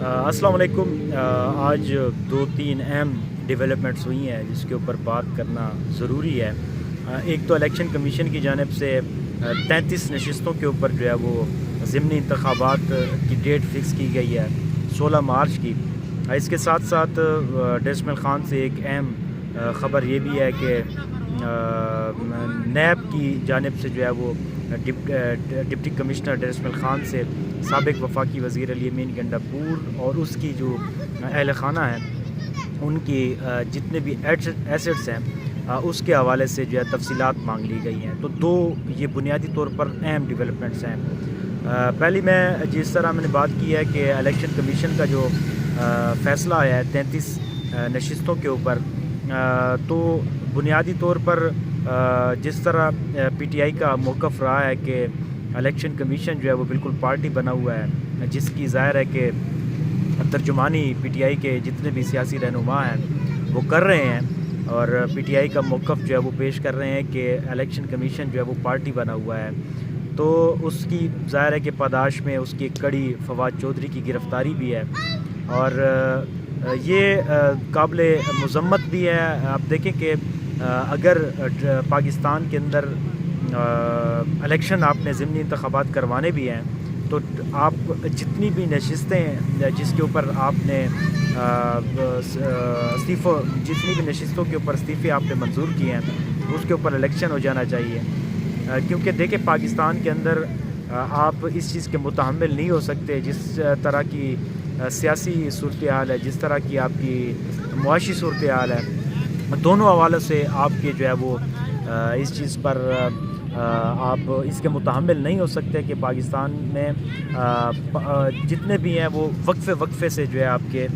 السلام علیکم۔ آج دو تین اہم ڈیولپمنٹس ہوئی ہیں جس کے اوپر بات کرنا ضروری ہے۔ ایک تو الیکشن کمیشن کی جانب سے 33 نشستوں کے اوپر جو ہے وہ ضمنی انتخابات کی ڈیٹ فکس کی گئی ہے 16 مارچ کی۔ اس کے ساتھ ساتھ ڈیرسمل خان سے ایک اہم خبر یہ بھی ہے کہ نیب کی جانب سے جو ہے وہ ڈپٹی کمشنر ڈیرسمل خان سے سابق وفاقی وزیر علی امین گنڈاپور اور اس کی جو اہل خانہ ہیں ان کی جتنے بھی ایسٹس ہیں اس کے حوالے سے جو ہے تفصیلات مانگ لی گئی ہیں۔ تو دو یہ بنیادی طور پر اہم ڈیولپمنٹس ہیں۔ پہلی میں جس طرح میں نے بات کی ہے کہ الیکشن کمیشن کا جو فیصلہ آیا ہے 33 نشستوں کے اوپر، تو بنیادی طور پر جس طرح پی ٹی آئی کا موقف رہا ہے کہ الیکشن کمیشن جو ہے وہ بالکل پارٹی بنا ہوا ہے، جس کی ظاہر ہے کہ ترجمانی پی ٹی آئی کے جتنے بھی سیاسی رہنما ہیں وہ کر رہے ہیں، اور پی ٹی آئی کا موقف جو ہے وہ پیش کر رہے ہیں کہ الیکشن کمیشن جو ہے وہ پارٹی بنا ہوا ہے۔ تو اس کی ظاہر ہے کہ پاداش میں اس کی کڑی فواد چودھری کی گرفتاری بھی ہے، اور یہ قابل مذمت بھی ہے۔ آپ دیکھیں کہ اگر پاکستان کے اندر الیکشن آپ نے ضمنی انتخابات کروانے بھی ہیں تو آپ جتنی بھی نشستیں جس کے اوپر آپ نے جتنی بھی نشستوں کے اوپر استعفے آپ نے منظور کیے ہیں اس کے اوپر الیکشن ہو جانا چاہیے، کیونکہ دیکھیں پاکستان کے اندر آپ اس چیز کے متحمل نہیں ہو سکتے جس طرح کی سیاسی صورتحال ہے، جس طرح کی آپ کی معاشی صورتحال ہے، دونوں حوالوں سے آپ کے جو ہے وہ اس چیز پر آپ اس کے متحمل نہیں ہو سکتے کہ پاکستان میں جتنے بھی ہیں وہ وقفے سے جو ہے آپ کے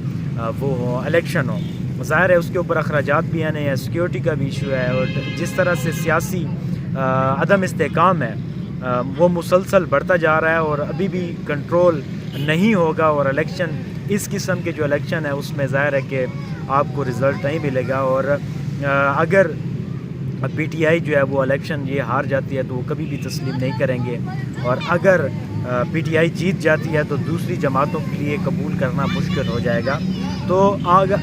وہ الیکشن ہو۔ ظاہر ہے اس کے اوپر اخراجات بھی آنے ہیں، سیکیورٹی کا بھی ایشو ہے، اور جس طرح سے سیاسی عدم استحکام ہے وہ مسلسل بڑھتا جا رہا ہے اور ابھی بھی کنٹرول نہیں ہوگا، اور الیکشن اس قسم کے جو الیکشن ہے اس میں ظاہر ہے کہ آپ کو رزلٹ نہیں ملے گا، اور اگر پی ٹی آئی جو ہے وہ الیکشن یہ ہار جاتی ہے تو وہ کبھی بھی تسلیم نہیں کریں گے، اور اگر پی ٹی آئی جیت جاتی ہے تو دوسری جماعتوں کے لیے قبول کرنا مشکل ہو جائے گا۔ تو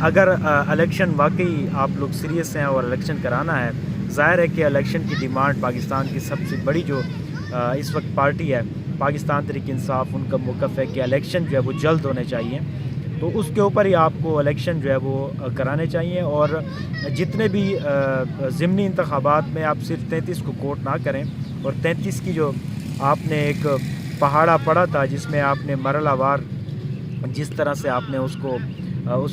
اگر الیکشن واقعی آپ لوگ سیریس ہیں اور الیکشن کرانا ہے، ظاہر ہے کہ الیکشن کی ڈیمانڈ پاکستان کی سب سے بڑی جو اس وقت پارٹی ہے پاکستان تحریک انصاف، ان کا موقف ہے کہ الیکشن جو ہے وہ جلد ہونے چاہیے، تو اس کے اوپر ہی آپ کو الیکشن جو ہے وہ کرانے چاہیے، اور جتنے بھی ضمنی انتخابات میں آپ صرف 33 کو کوٹ نہ کریں، اور 33 کی جو آپ نے ایک پہاڑا پڑا تھا جس میں آپ نے مرحلہ وار جس طرح سے آپ نے اس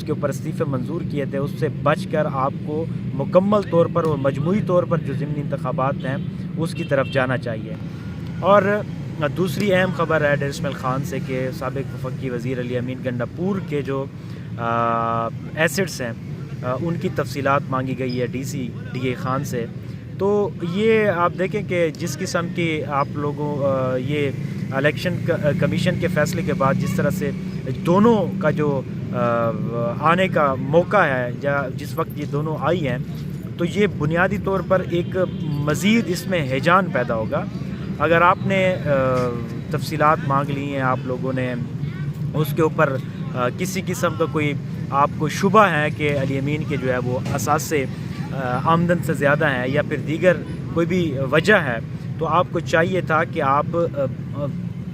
کے اوپر استعفے منظور کیے تھے اس سے بچ کر آپ کو مکمل طور پر اور مجموعی طور پر جو ضمنی انتخابات ہیں اس کی طرف جانا چاہیے۔ اور دوسری اہم خبر ہے ڈیرسمل خان سے کہ سابق وفاقی وزیر علی امین گنڈاپور کے جو ایسٹس ہیں ان کی تفصیلات مانگی گئی ہے ڈی اے خان سے۔ تو یہ آپ دیکھیں کہ جس قسم کی آپ لوگوں یہ الیکشن کمیشن کے فیصلے کے بعد جس طرح سے دونوں کا جو آنے کا موقع ہے یا جس وقت یہ دونوں آئی ہیں، تو یہ بنیادی طور پر ایک مزید اس میں ہیجان پیدا ہوگا۔ اگر آپ نے تفصیلات مانگ لی ہیں، آپ لوگوں نے اس کے اوپر کسی قسم کا کوئی آپ کو شبہ ہے کہ علی امین کے جو ہے وہ اثاثے آمدن سے زیادہ ہیں یا پھر دیگر کوئی بھی وجہ ہے، تو آپ کو چاہیے تھا کہ آپ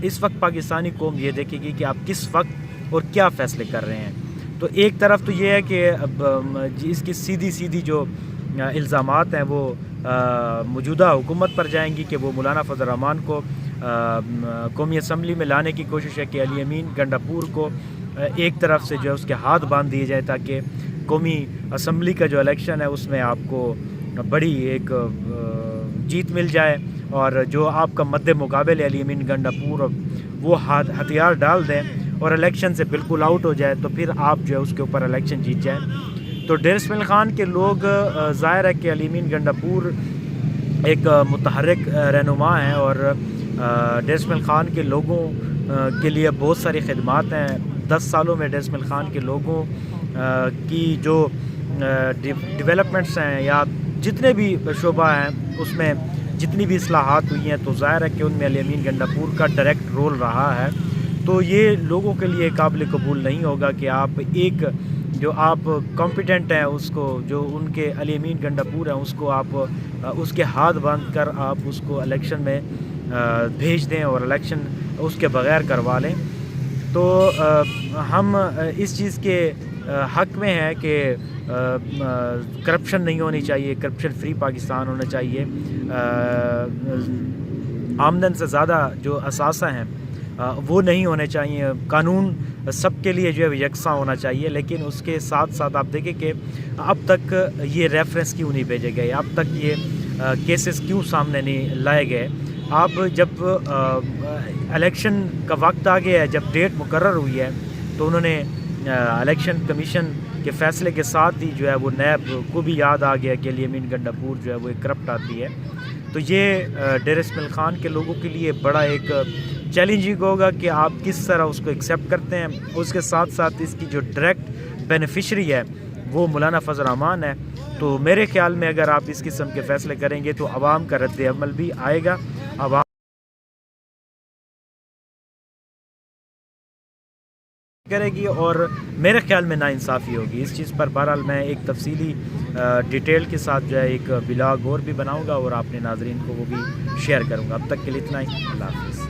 اس وقت پاکستانی قوم یہ دیکھے گی کہ آپ کس وقت اور کیا فیصلے کر رہے ہیں۔ تو ایک طرف تو یہ ہے کہ اس کی سیدھی جو الزامات ہیں وہ موجودہ حکومت پر جائیں گی کہ وہ مولانا فضل الرحمان کو قومی اسمبلی میں لانے کی کوشش ہے کہ علی امین گنڈاپور کو ایک طرف سے جو ہے اس کے ہاتھ باندھ دیے جائے تاکہ قومی اسمبلی کا جو الیکشن ہے اس میں آپ کو بڑی ایک جیت مل جائے، اور جو آپ کا مد مقابل ہے علی امین گنڈاپور وہ ہتھیار ڈال دیں اور الیکشن سے بالکل آؤٹ ہو جائے، تو پھر آپ جو ہے اس کے اوپر الیکشن جیت جائیں۔ تو ڈیرسمل خان کے لوگ ظاہر ہے کہ علی امین گنڈاپور ایک متحرک رہنما ہیں، اور ڈیرسمل خان کے لوگوں کے لیے بہت ساری خدمات ہیں۔ 10 سالوں میں ڈیرسمل خان کے لوگوں کی جو ڈیولپمنٹس ہیں یا جتنے بھی شعبہ ہیں اس میں جتنی بھی اصلاحات ہوئی ہیں، تو ظاہر ہے کہ ان میں علی امین گنڈاپور کا ڈائریکٹ رول رہا ہے۔ تو یہ لوگوں کے لیے قابل قبول نہیں ہوگا کہ آپ ایک جو آپ کمپیٹنٹ ہیں اس کو، جو ان کے علی امین گنڈاپور ہیں، اس کو آپ اس کے ہاتھ باندھ کر آپ اس کو الیکشن میں بھیج دیں اور الیکشن اس کے بغیر کروا لیں. تو ہم اس چیز کے حق میں ہیں کہ کرپشن نہیں ہونی چاہیے، کرپشن فری پاکستان ہونا چاہیے. آمدن سے زیادہ جو اثاثہ ہیں وہ نہیں ہونے چاہیے. قانون سب کے لیے جو ہے یکساں ہونا چاہیے. لیکن اس کے ساتھ ساتھ آپ دیکھیں کہ اب تک یہ ریفرنس کیوں نہیں بھیجے گئے، اب تک یہ کیسز کیوں سامنے نہیں لائے گئے. آپ جب الیکشن کا وقت آ گیا ہے، جب ڈیٹ مقرر ہوئی ہے، تو انہوں نے الیکشن کمیشن کے فیصلے کے ساتھ ہی جو ہے وہ نیب کو بھی یاد آ گیا کہ علی امین گنڈاپور جو ہے وہ ایک کرپٹ آتی ہے. تو یہ ڈیر اسماعیل خان کے لوگوں کے لیے بڑا ایک چیلنجنگ ہوگا کہ آپ کس طرح اس کو ایکسیپٹ کرتے ہیں. اس کے ساتھ ساتھ اس کی جو ڈائریکٹ بینیفیشری ہے وہ مولانا فضل الرحمان ہے. تو میرے خیال میں اگر آپ اس قسم کے فیصلے کریں گے تو عوام کا رد عمل بھی آئے گا، عوام کرے گی، اور میرے خیال میں ناانصافی ہوگی اس چیز پر. بہرحال میں ایک تفصیلی ڈیٹیل کے ساتھ جو ہے ایک بلاگ اور بھی بناؤں گا اور اپنے ناظرین کو وہ بھی شیئر کروں گا. اب تک کے لیے اتنا ہی. اللہ حافظ.